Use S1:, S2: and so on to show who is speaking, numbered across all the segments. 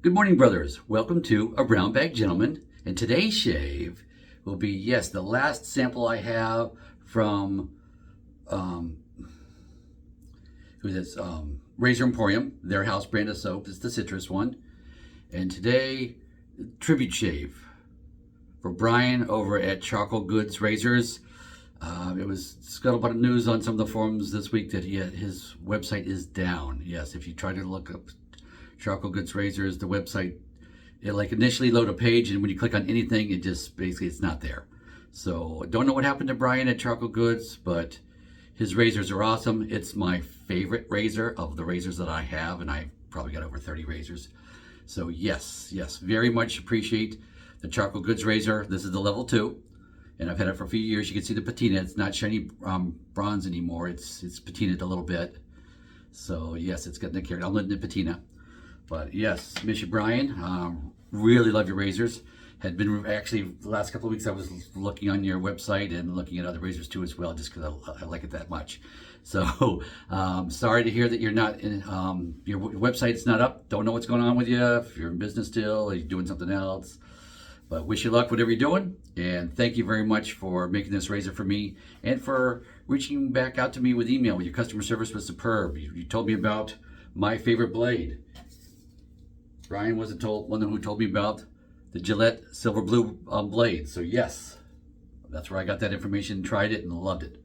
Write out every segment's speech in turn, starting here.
S1: Good morning, brothers. Welcome to A Brown Bag Gentleman. And today's shave will be, yes, the last sample I have from, who's this? Razor Emporium, their house brand of soap. It's the citrus one. And today, tribute shave for Brian over at Charcoal Goods Razors. It was scuttlebutt news on some of the forums this week that his website is down. Yes, if you try to look up Charcoal Goods Razors, the website, it like initially load a page, and when you click on anything, it just basically it's not there. So don't know what happened to Brian at Charcoal Goods, but his razors are awesome. It's my favorite razor of the razors that I have, and I've probably got over 30 razors. So yes, very much appreciate the Charcoal Goods razor. This is the level 2, and I've had it for a few years. You can see the patina. It's not shiny bronze anymore. It's patinaed a little bit. So yes, it's getting the carrot. I'm letting the patina. But yes, miss you, Brian. Really love your razors. Had been actually the last couple of weeks I was looking on your website and looking at other razors too as well, just because I like it that much. So sorry to hear that you're not in, your website's not up. Don't know what's going on with you. If you're in business still, or you're doing something else. But wish you luck whatever you're doing, and thank you very much for making this razor for me and for reaching back out to me with email. Your customer service was superb. You told me about my favorite blade. Brian was one who told me about the Gillette Silver Blue blade. So yes, that's where I got that information, tried it, and loved it.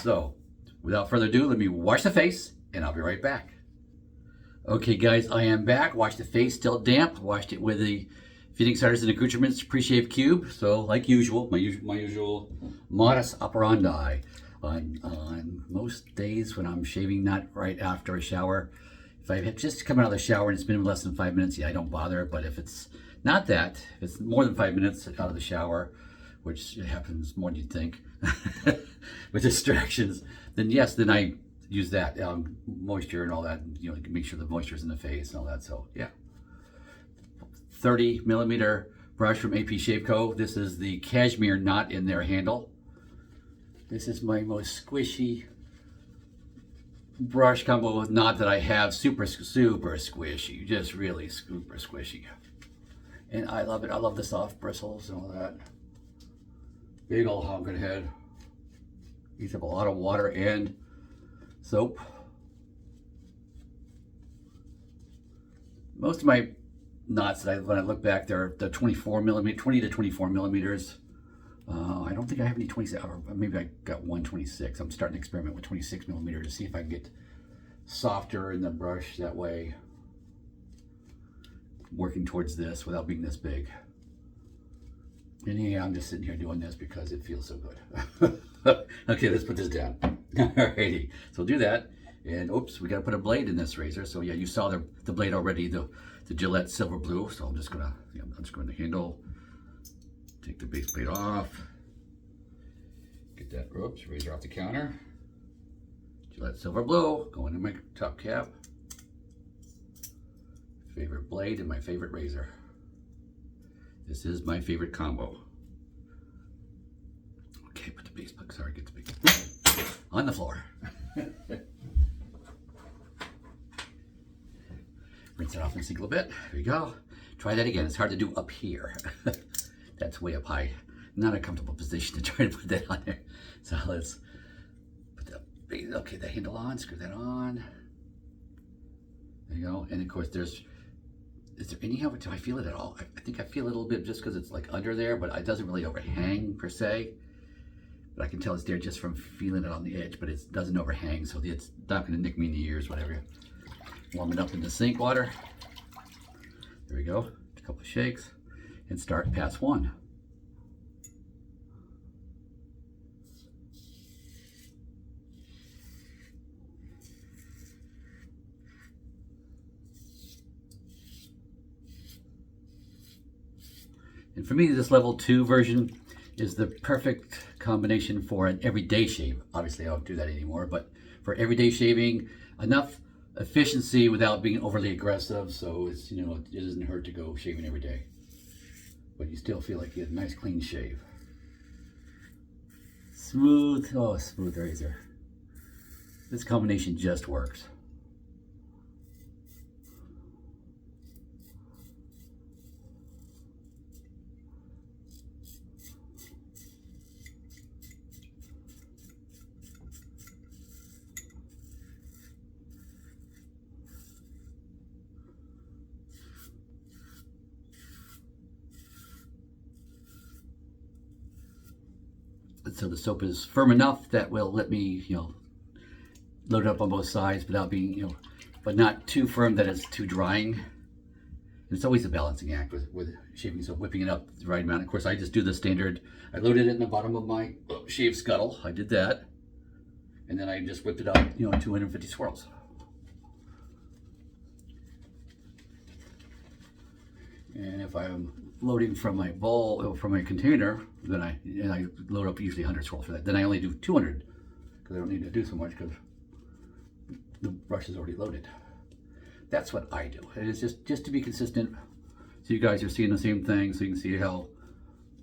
S1: So without further ado, let me wash the face, and I'll be right back. Okay, guys, I am back. Washed the face, still damp. Washed it with the Fitting Starters and Accoutrements Pre-Shave Cube. So like usual, my usual modus operandi. On most days when I'm shaving, not right after a shower, if I have just come out of the shower and it's been less than 5 minutes, yeah, I don't bother. But if it's not that, if it's more than 5 minutes out of the shower, which happens more than you'd think, with distractions, then yes, then I use that moisture and all that, make sure the moisture's in the face and all that. So yeah, 30 millimeter brush from AP Shave Co. This is the cashmere knot in their handle. This is my most squishy brush combo with knot that I have. Super squishy, just really super squishy, and I love it. I love the soft bristles and all that. Big old honking head. Uses up a lot of water and soap. Most of my knots that when I look back, they're 24 millimeter, 20 to 24 millimeters. I don't think I have any 26, or maybe I got one 26. I'm starting to experiment with 26 millimeter to see if I can get softer in the brush that way. Working towards this without being this big. And yeah, I'm just sitting here doing this because it feels so good. Okay, let's put this down. Alrighty, so we'll do that. And oops, we got to put a blade in this razor. So yeah, you saw the blade already, the Gillette Silver Blue. So I'm just gonna unscrew the handle. Take the base plate off. Get that razor off the counter. Gillette Silver Blue, going in my top cap. Favorite blade and my favorite razor. This is my favorite combo. Okay, put the base plate, sorry, get the base on the floor. Rinse it off and sink a little bit. There you go. Try that again. It's hard to do up here. That's way up high. Not a comfortable position to try to put that on there. So let's put the handle on, screw that on. There you go. And of course is there any, do I feel it at all? I think I feel it a little bit just because it's like under there, but it doesn't really overhang per se. But I can tell it's there just from feeling it on the edge, but it doesn't overhang, so it's not going to nick me in the ears, whatever. Warm it up in the sink water. There we go. A couple of shakes. And start pass 1. And for me, this level 2 version is the perfect combination for an everyday shave. Obviously, I don't do that anymore, but for everyday shaving, enough efficiency without being overly aggressive, so it's, it doesn't hurt to go shaving every day. But you still feel like you get a nice clean shave. Smooth, smooth razor. This combination just works. so the soap is firm enough that will let me, load it up on both sides without being, but not too firm that it's too drying. It's always a balancing act with shaving soap, whipping it up the right amount. Of course, I just do the standard. I loaded it in the bottom of my shave scuttle. I did that. And then I just whipped it up, 250 swirls. And if I'm loading from my bowl or from my container, then I load up usually 100 swirls for that. Then I only do 200 because I don't need to do so much because the brush is already loaded. That's what I do. It is just to be consistent, so you guys are seeing the same thing, so you can see how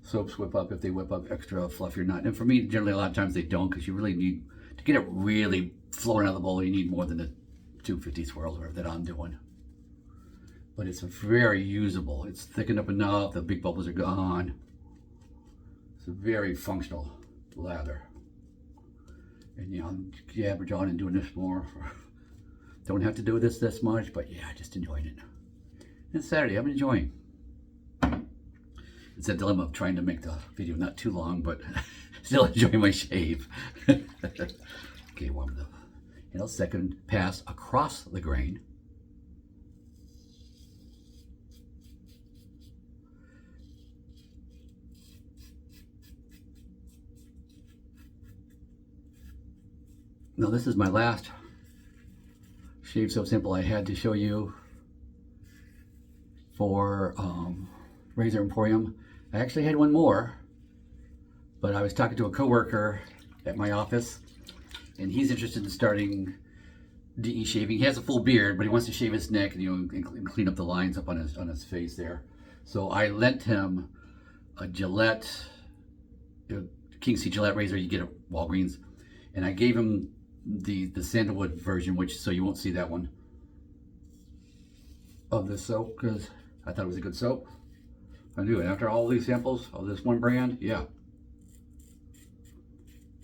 S1: soaps whip up, if they whip up extra fluff or not. And for me, generally a lot of times they don't, because you really need to get it really flowing out of the bowl. You need more than the 250 swirls or that I'm doing. But it's very usable. It's thickened up enough. The big bubbles are gone. It's a very functional lather. And I'm average on and doing this more. Don't have to do this much, but yeah, just enjoying it. It's Saturday, I'm enjoying. It's a dilemma of trying to make the video not too long, but still enjoying my shave. Okay, warm the second pass across the grain. Now this is my last shave soap sample I had to show you for Razor Emporium. I actually had one more, but I was talking to a coworker at my office, and he's interested in starting DE shaving. He has a full beard, but he wants to shave his neck and clean up the lines up on his face there. So I lent him a Gillette, King C Gillette razor you get at Walgreens, and I gave him the sandalwood version, so you won't see that one of this soap, because I thought it was a good soap. I knew it after all these samples of this one brand. Yeah,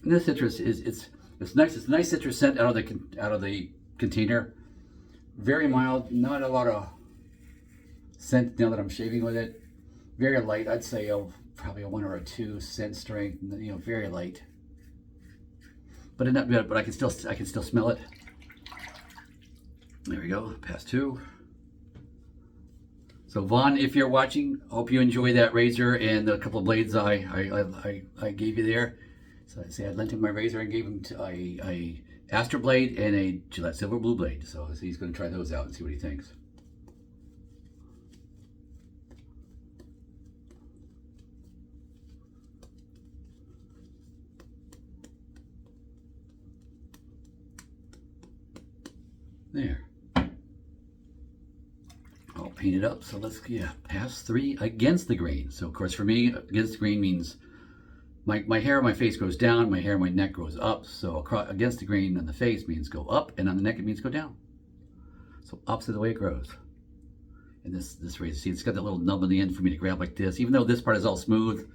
S1: and this citrus it's nice. It's a nice citrus scent out of the container. Very mild, not a lot of scent now that I'm shaving with it. Very light. I'd say probably a 1 or a 2 scent strength. Very light. But I can still smell it. There we go, pass 2. So Vaughn, if you're watching, hope you enjoy that razor and the couple of blades I gave you there. So I say I lent him my razor and gave him a Astor blade and a Gillette Silver Blue blade. So he's going to try those out and see what he thinks. There. I'll paint it up. So let's, pass 3 against the grain. So of course for me, against the grain means my hair on my face goes down, my hair on my neck goes up. So against the grain on the face means go up, and on the neck it means go down. So opposite the way it grows. And this razor, see, it's got that little nub on the end for me to grab like this. Even though this part is all smooth,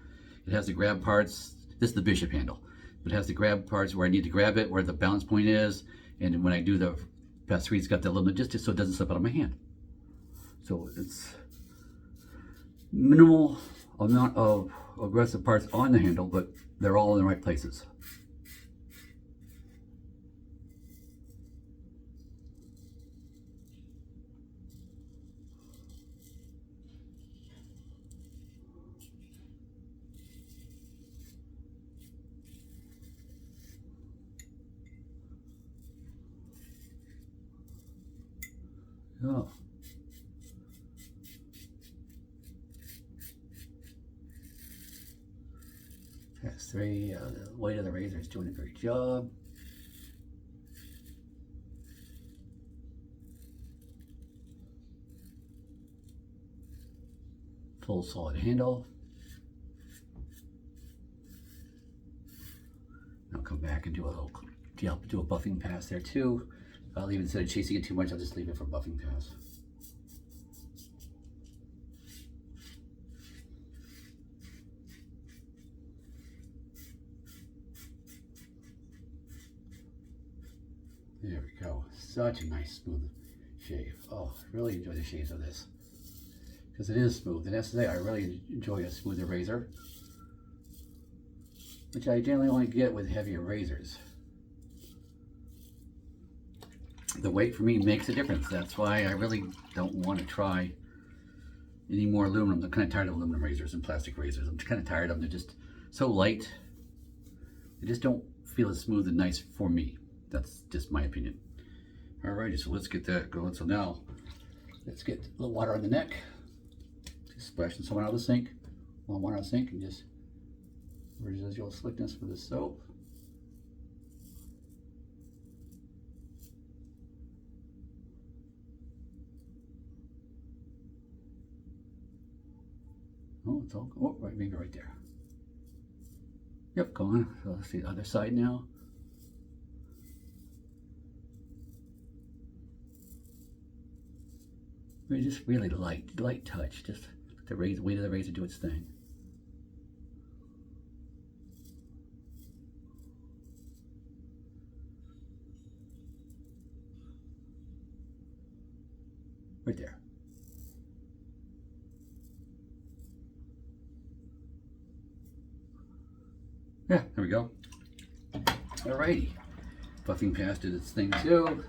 S1: it has the grab parts. This is the bishop handle. It has the grab parts where I need to grab it, where the balance point is, and when I do the pass 3, it's got that little, just so it doesn't slip out of my hand. So it's minimal amount of aggressive parts on the handle, but they're all in the right places. Oh. Pass 3, the weight of the razor is doing a great job. Full solid handle. I'll come back and do a buffing pass there too. I'll leave it, instead of chasing it too much, I'll just leave it for buffing pass. There we go. Such a nice smooth shave. Oh, I really enjoy the shaves of this, because it is smooth. And that's the thing, I really enjoy a smoother razor. which I generally only get with heavier razors. The weight for me makes a difference. That's why I really don't want to try any more aluminum. I'm kind of tired of aluminum razors and plastic razors. I'm kind of tired of them. They're just so light. They just don't feel as smooth and nice for me. That's just my opinion. Alrighty, so let's get that going. So now, let's get a little water on the neck. Just splashing some out of the sink. Warm water out of the sink and just residual slickness for the soap. Oh, it's all, oh, right, maybe right there. Yep, go on. So let's see the other side now. Just really light touch. Just let the weight of the razor do its thing. Right there. Yeah, there we go. Alrighty. Buffing past it its thing too.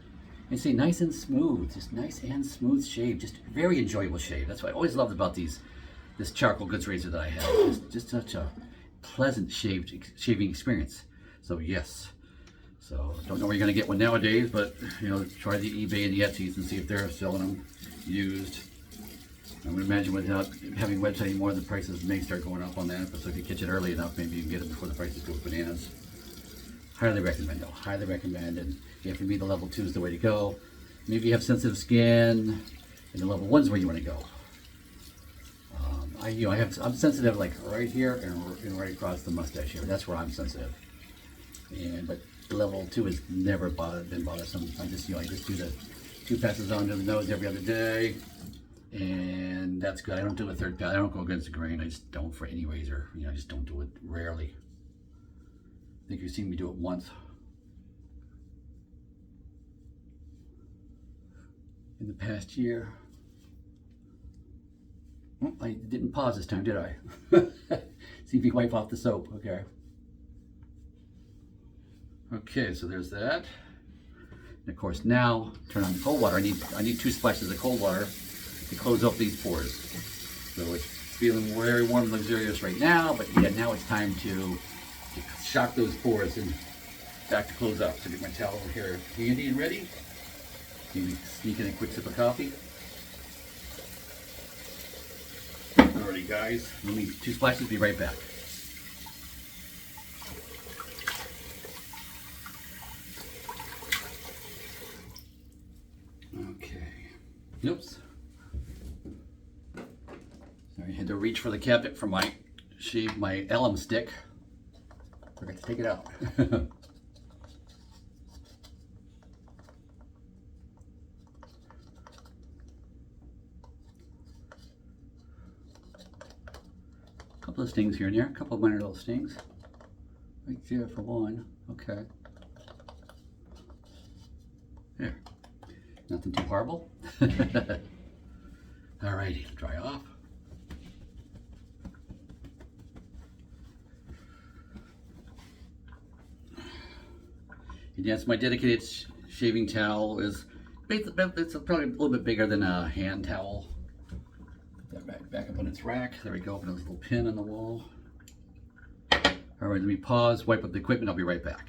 S1: And see, nice and smooth, just nice and smooth shave, just very enjoyable shave. That's what I always loved about this charcoal goods razor that I have. Just such a pleasant shaving experience. So yes, so don't know where you're gonna get one nowadays, but you know, try the eBay and the Etsy's and see if they're selling them used. I would imagine without having a website anymore, the prices may start going up on that. But so if you catch it early enough, maybe you can get it before the prices go bananas. Highly recommend though, highly recommend. And yeah, for me, the level 2 is the way to go. Maybe you have sensitive skin, and the level 1 is where you want to go. I'm sensitive like right here and right across the mustache here. That's where I'm sensitive. But the level 2 has never been bothersome. I just do the 2 passes onto the nose every other day, and that's good. I don't do a 3rd pass. I don't go against the grain. I just don't for any razor. I just don't do it rarely. I think you've seen me do it once. In the past year. Oh, I didn't pause this time, did I? See if you wipe off the soap. Okay. Okay, so there's that. And of course now, turn on the cold water. I need 2 splashes of cold water to close up these pores. So it's feeling very warm and luxurious right now, but yeah, now it's time to shock those pores and back to close up. So get my towel over here handy and ready. Maybe sneak in a quick sip of coffee. Alrighty guys, let me 2 splashes, be right back. Okay, oops. Sorry, I had to reach for the cabinet for my alum stick. Forgot to take it out. Couple of stings here and there, a couple of minor little stings. Right there for one. Okay. There. Nothing too horrible. Alrighty, dry off. And yes, my dedicated shaving towel is it's probably a little bit bigger than a hand towel. Put that back up on its rack. There we go. Open this little pin on the wall. All right, let me pause, wipe up the equipment. I'll be right back.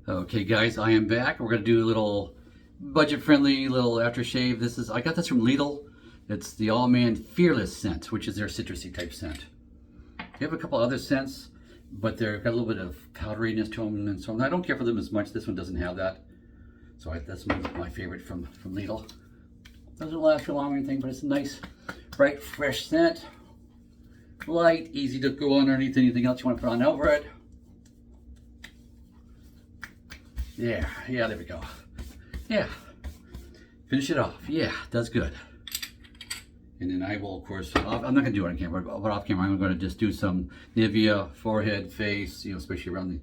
S1: Okay, guys, I am back. We're gonna do a little budget-friendly little aftershave. I got this from Lidl. It's the AllMan Fearless scent, which is their citrusy type scent. They have a couple other scents, but they've got a little bit of powderiness to them, and so I don't care for them as much. This one doesn't have that, so that's my favorite from Lidl. Doesn't last for long or anything, but it's a nice, bright, fresh scent. Light, easy to go underneath anything else you want to put on over it. Yeah, there we go. Yeah, finish it off. Yeah, does good. And then I will, of course, I'm not gonna do it on camera, but off camera, I'm gonna just do some Nivea, forehead, face, especially around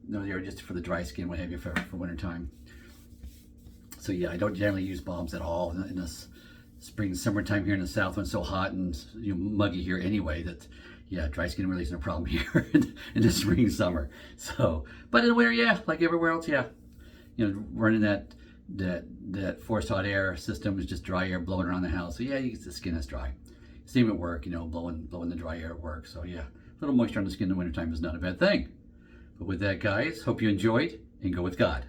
S1: the area, just for the dry skin, what have you, for winter time. So yeah, I don't generally use balms at all in the spring, summertime here in the south when it's so hot and muggy here anyway that yeah, dry skin really isn't a problem here in the spring, summer. So, but in the winter, yeah, like everywhere else, yeah. You know, running that forced hot air system is just dry air blowing around the house. So yeah, the skin is dry. Same at work, you know, blowing the dry air at work. So yeah, a little moisture on the skin in the wintertime is not a bad thing. But with that, guys, hope you enjoyed and go with God.